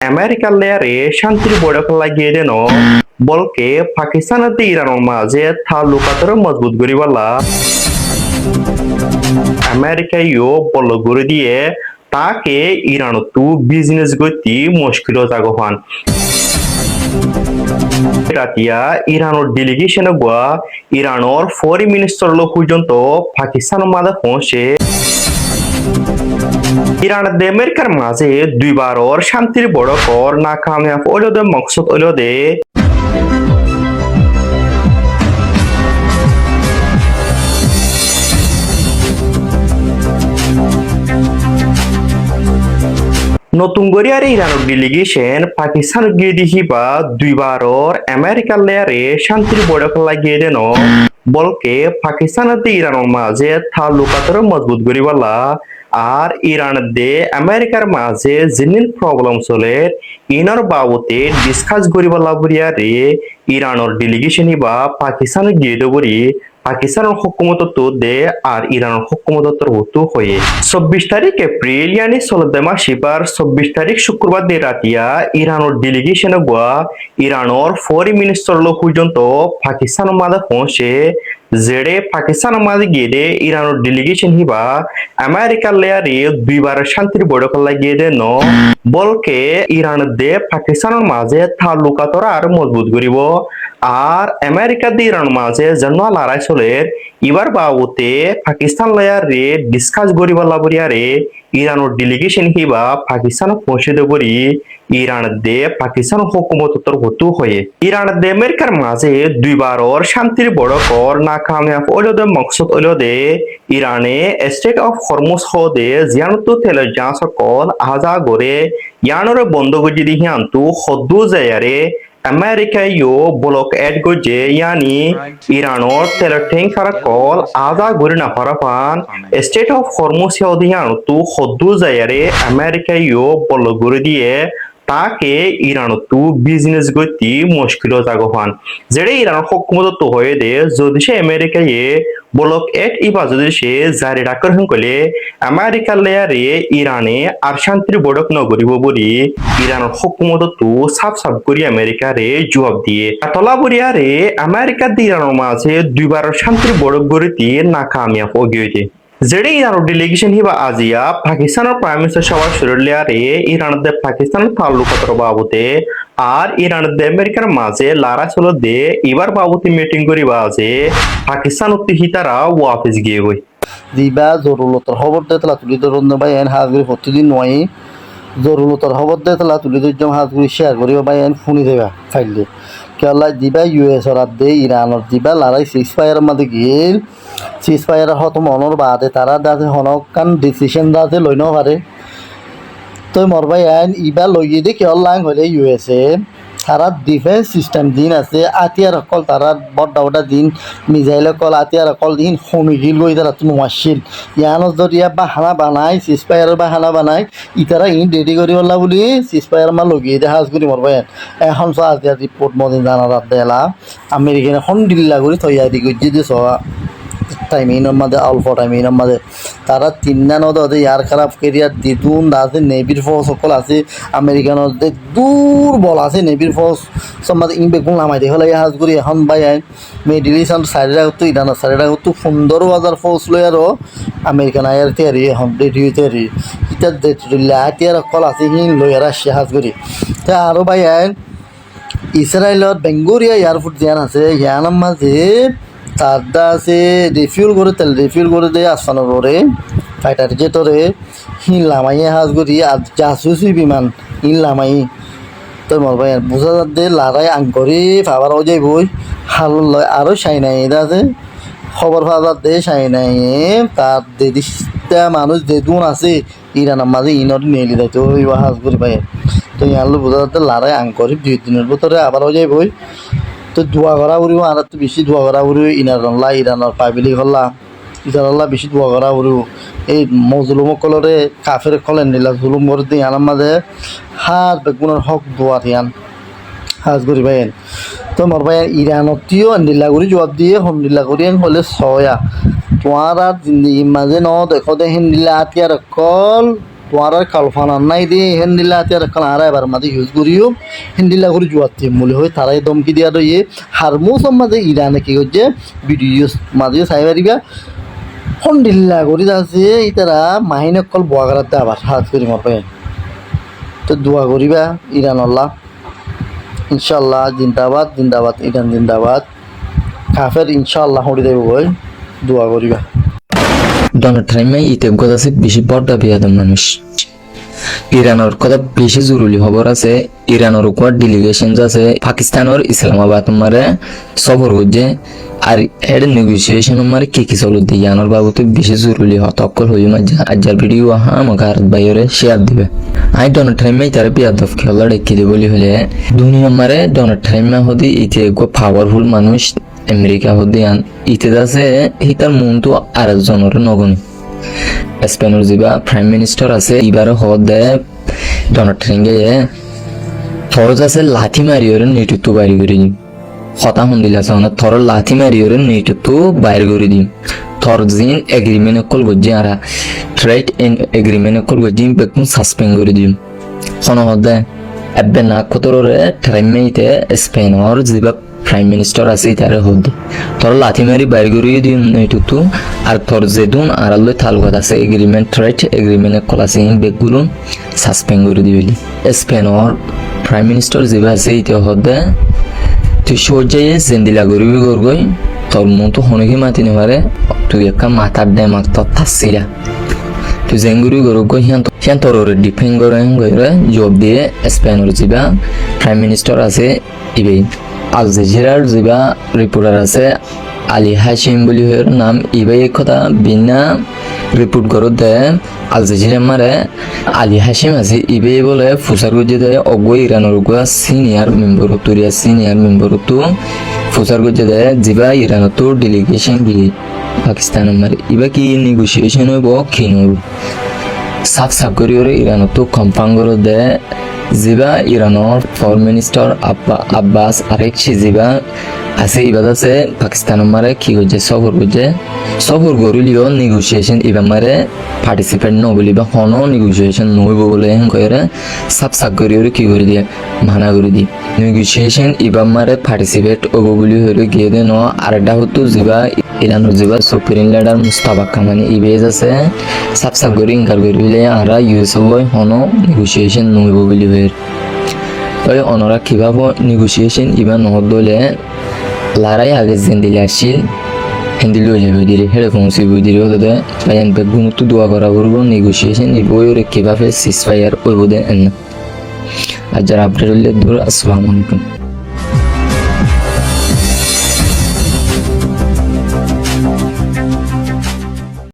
আমেরিকার লেয়ারে শান্তির বৈঠক লাগিয়ে দেন বলকে পাকিস্তানতে ইরানের মাঝে তালুকাতর মজবুত করিবালা আমেরিকাইও বল করে দিয়ে তাকে ইরানতো বিজনেস গতি মুশকিল জাগহান রাতিয়া ইরানের ডেলিগেশন গুয়া ইরানের ফরেন মিনিস্টার লোক পর্যন্ত পাকিস্তানের মাঝে পৌঁছে ইরান আমেরিকার মাঝে দুইবারর শান্তির বড়কর নাকামিয়াব হইলদে মকসদ হইলদে নতুন গরিয়ারে ইরানের ডেলিগেশন পাকিস্তান গিয়ে দেখিবা দুইবারর আমেরিকার লেয়ারে শান্তির বৈঠক লাগিয়ে দেন বলকে পাকিস্তানতে ইরানের মাঝে তালুকাতর মজবুত করিবালা আর ইরান দে আমেরিকার মাঝে জিনিস প্রবলেম চলে ইনার বাবতে ডিসকাস করিবালা বুড়িয়ারে ইরানের ডেলিগেশন বা পাকিস্তান গিয়ে দেবরি পাকিস্তানের হুকুমত দে আর ইরানের হুকুমত হতো হয়ে 24 তারিখ এপ্রিল ইয়ানি চলতে মাসিবার 24 তারিখ শুক্রবার দে রাতিয়া ইরানের ডেলিগেশন গুয়া ইরানের ফরেন মিনিস্টার লোক পর্যন্ত পাকিস্তানের মাঝে পৌঁছে যেড়ে পাকিস্তানের মাঝে গিয়ে ইরানের ডেলিগেশন হিবা আমেরিকার লেয়ারে দুইবার শান্তির বৈঠক লাগিয়ে দেন বলকে ইরান দে পাকিস্তানের মাঝে তালুকাতরা আর মজবুত করিব আর আমেরিকা দিয়ে ইরান মাঝে জন্য লড়াই চলে এবার বাবুতে পাকিস্তান লেয়ারে ডিসকাস করিবালা বরিয়ারে ইরানের ডেলিগেশন হিবা পাকিস্তান পৌঁছে দেবরি ইরান দে পাকিস্তান হুকুমতর হতো হয়ে ইরান দে আমেরিকার মাঝে দুইবারর শান্তির বড়কর নাকামিয়াব হইলদে মকসদ হইলদে ইরানে স্টেট অফ হরমুজ হদে জিয়ানতো তেল যা সকল আজা গরে ইয়ানরে বন্ধ করে দিহি আনতু হদ্দু জায়ারে আমেরিকাইও ব্লক এড গজে ইয়ানি ইরানোর তেল ট্যাঙ্কার কল আজা গরে না পারাপান স্টেট অফ হরমুজ হদিয়ানতু হদ্দু জায়ারে আমেরিকাইও বল করে দিয়ে তাকে ইরানতো বিজনেস গতি মুশকিল জাগহান যেড়ে ইরানের হুকুমত হয়ে দে যদি সে আমেরিকায় ব্লক এট ইবা যদি সে জারি রাখর হলে আমেরিকার লেয়ারে ইরানে আর শান্তির বৈঠক নগরিব বলি ইরানের হুকুমত সাফ সাফ করি আমেরিকারে জবাব দিয়ে তলা বরিয়ারে আমেরিকা দিয়ে ইরানের মাঝে দুইবার শান্তির বৈঠক গড়িতে নাকামিয়াব গিয়েছে যেড়ে ইরানের ডেলিগেশন হিবা আজিয়া পাকিস্তানের প্রাইম মিনিস্টার সভা শুরুলিয়ারে ইরান দে পাকিস্তানের তালুকাতর বাবুতে আর ইরান দে আমেরিকার মাঝে লড়াই চলো দে এবার বাবুতে মিটিং করিবা আছে পাকিস্তান হিতারা ওয়াফিস গিয়ে গই দিবা জরুরতর খবর দে তালা তুলি ধরুন ভাই এন হাজগুড়ি প্রতিদিন নয় জরুরতর খবর দে তালা তুলি ধরম হাজগুড়ি শেয়ার করিবা ভাই এন ফোনি দেবা ফাইলে কেলা দিবা ইউএস রাত দে ইরানের দিবা লড়াই সিক্স ফায়ার মাঝে গিল সিক্স ফায়ার হত মনের বাদে তারা দাঁতে হনকান ডিসিশন দাঁতে লই ন পারে তো মর ভাই আইন ইবা লইয়ে দে কেল লাইন হলে ইউএসএ তারা ডিফেন্স সিস্টেম দিন আছে আতিয়ার অকল তারা বড় বড় দিন মিজাইল অকল আতিয়ার অকল দিন সমিগিল গই তারা তুমি ওয়াশিল ইয়ানো জরিয়া বাহানা বানাই সিক্স ফায়ারের বাহানা বানাই ইতারা ইন রেডি করি বললা বলি সিক্স ফায়ার মা লगिए দে হাজ করি মর ভাই এখন সো আতিয়ার রিপোর্ট মদিন জানা রাত দেলা আমেরিকান এখন দিল্লা করি থইয়া দি গজি দে সওয়া টাইমিনের মাঝে অল্প টাইমিনের মাঝে তারা তিনটা নদ ইয়ার খারাপ কেরিয়ার দিদুন আছে নেভির ফোর্স সকল আছে আমেরিকানের যে দুর্বল আছে নেভির ফোর্স সব মাঝে ইন বেগুন নামাই দেখে লাগে হাজ করি এখন বাই আইন মিডিল ইস্ট সাইডে রাখতো ইরানের সাইডে রাখতো 15,000 ফোর্স লই আরও আমেরিকান আয়ার তৈরি এখন রেডিও তৈরি ইটার লাতিয়ার সকল আছে হিন লই আর আসছে হাজ করি তা আরও বাই আইন ইসরায়েলত বেঙ্গুরিয়া এয়ারপোর্ট যেন আছে ইয়ানার মাঝে তারটা আছে রিফিউল করে তেল রিফিউল করে দেয় আসমানোর পরে ফাইটার জেটরে হিন লামাইয়ে হাজ করি আর জাসুসি বিমান হিন লামাই তোর মর ভাই বোঝা যাতে লড়াই আঙ্করি ফাবার ও যাই বই হাল লয় আরও সাই নাই এটা আছে খবর ফাবার দে সাই নাই তার দেশটা মানুষ যেদুন আছে ইরানের মাঝে ইনর নিয়ে যাইতে ওই হাজ করি ভাই তো ইয়ার বোঝা যাতে লড়াই আঙ্করি 2 দিনের ভিতরে আবার ও যাই বই তো দোয়া করা উড়িব আর তো বেশি দোয়া করা উড়িব ইরানের পাইবিলি হল্লা ইতারাল্লা বেশি দোয়া করা উড়িব এই মজলুমকলরে কাফের কলেন নিলা জুলুম করে দিয়ে আনার মাঝে হাত বেগুনের হক দোয়া দিয়ান হাজ করি ভাইয়েন তো মর ভাইয়েন ইরানতিও নিলা করে জবাব দিয়ে হন্দিল্লা করিয়েন হলে ছয়া তোমার আর জিন্দগির মাঝে ন দেখো দেখেন দিলে আতিয়ার কল তোমার আর কালফানা নাই দিয়ে হেন্দিলা আর কালারা এবার মাঝে ইউজ করিও হেন্দিলা করে জুয়াতে মূল্য হয় তারাই দমকি দিয়া রয়ে হারমোসম মাঝে ইরানে কি করছে ভিডিও মাঝে সাইবারিবা হন্দিল্লা করি আছে ইতারা মাহিনে কল বোয়া করাতে আবার হাত করি মারবে তো দোয়া করিবা ইরান আল্লাহ ইনশাল্লাহ জিন্দাবাদ জিন্দাবাদ ইরান জিন্দাবাদ কাফের ইনশাল্লাহ হরি দেব বই দোয়া করিবা ডোনাল্ড ট্রাম্পে ইতে কথা আছে বেশি বড়টা বিয়াদম মানুষ ইরানের কথা বেশি জরুরি খবর আছে ইরানের উপর ডেলিগেশন আছে পাকিস্তানের ইসলামাবাদ মারে সফর করছে আর এর নেগোসিয়েশন মারে কি চলো দিয়ে আনার বাবুতে বেশি জরুরি হতক্কল হয়ে মাঝে আজার ভিডিও আমাকে আর বাইরে শেয়ার দিবে আই ডোনাল্ড ট্রাম্পে তার বিয়াদব খেলা রেখে দিব বলি হলে দুনিয়া মারে ডোনাল্ড ট্রাম্পে হদি ইতে পাওয়ারফুল মানুষ আমেরিকা হদি আন ইতে আছে হিতার মন তো আর একজনের নগণী স্পেনের যিবা প্রাইম মিনিস্টার আছে এবারে হদ দেয় ডোনাল্ড ট্রাম্পে থরজ আছে লাথি মারিওরে নেতৃত্ব বাইরে করে দিম হতা হন্দিল আছে মানে থর লাথি মারিওরে নেতৃত্ব বাইরে করে দিম থর জিন এগ্রিমেন্ট কল গজি আর ট্রেড এগ্রিমেন্ট কল গজি বেকুন সাসপেন্ড করে দিম কোন হদ এবে না কতরে ট্রাম্পে স্পেনের যিবা প্রাইম মিনিস্টার আছে তারে হদ তোর লাথি মারি বাইর করিয়ে দিন এইটুকু আর তোর যেদুন আর আল্লাহ তালুকাত আছে এগ্রিমেন্ট ট্রেড এগ্রিমেন্ট কলাসে বেগগুলো সাসপেন্ড করে দিবি স্পেনের প্রাইম মিনিস্টার যেবা আছে এটা হদ তুই সজ্জায় জেন্দিলা করিবি গরগই তোর মন তো হনকি মাতি নেবারে তুই একটা মাথার দে মাত্র থাসিরা তুই জেঙ্গুরি গরগই হিয়ান তোর ডিফেন্ড করে জব দিয়ে স্পেনের যেবা প্রাইম মিনিস্টার আছে ইবে আল জাজিরার যিবা রিপোর্টার আছে আলী হাশিম বলি নাম ইবাই কথা বিনা রিপোর্ট করো দে আল জাজিরা মারে আলী হাশিম আছে ইবাই বলে ফুসার গজে দেয় অগ ইরানের গা সিনিয়র মেম্বার তুরিয়া সিনিয়র মেম্বার তো ফুসার গজে দেয় যিবা ইরানের তো ডেলিগেশন গিয়ে পাকিস্তানের মারে ইবা কি নেগোসিয়েশন হইব কি নহব সাফ করি ওরে ইরানের তো কম্পাউন্ড করে দেয় যিবা ইরানের ফরেন মিনিস্টার আব্বাস আরেকশি যিবা আছে ইবাদ আছে পাকিস্তানের মারে কি হচ্ছে সফর গরিলিও নেগোসিয়েশন ইবা মারে পার্টিসিপেট নবলি বা হনো নেগোসিয়েশন নইব বলে হেন কইরে সাফ করি ওরে কি করে দিয়ে মানা করে দি নেগোসিয়েশন ইবা মারে পার্টিসিপেট হবো বলি হইলে গিয়ে দেন আরেকটা হতো যিবা ইরানের যিবা সুপ্রিম লিডার মুস্তাফা কামানি ইবেজ আছে সাফ করি ইনকার করিলে আরা ইউএস লয় হনো নেগোসিয়েশন নইব বলি হইর ওই অনরা কিভাবে নেগোসিয়েশন ইবা নহদ দলে লারাই আগে জেন্দিলে আসছিল হিন্দি লই যাবে দিলে হেড়ে পৌঁছে বই দিলে হতে বায়ান বেগুন তো দোয়া করা করবো নেগোসিয়েশন ইবই ওরে কিভাবে সিসফায়ার ওই বোধে আর যারা আপডেট হলে দূর আসসালামু আলাইকুম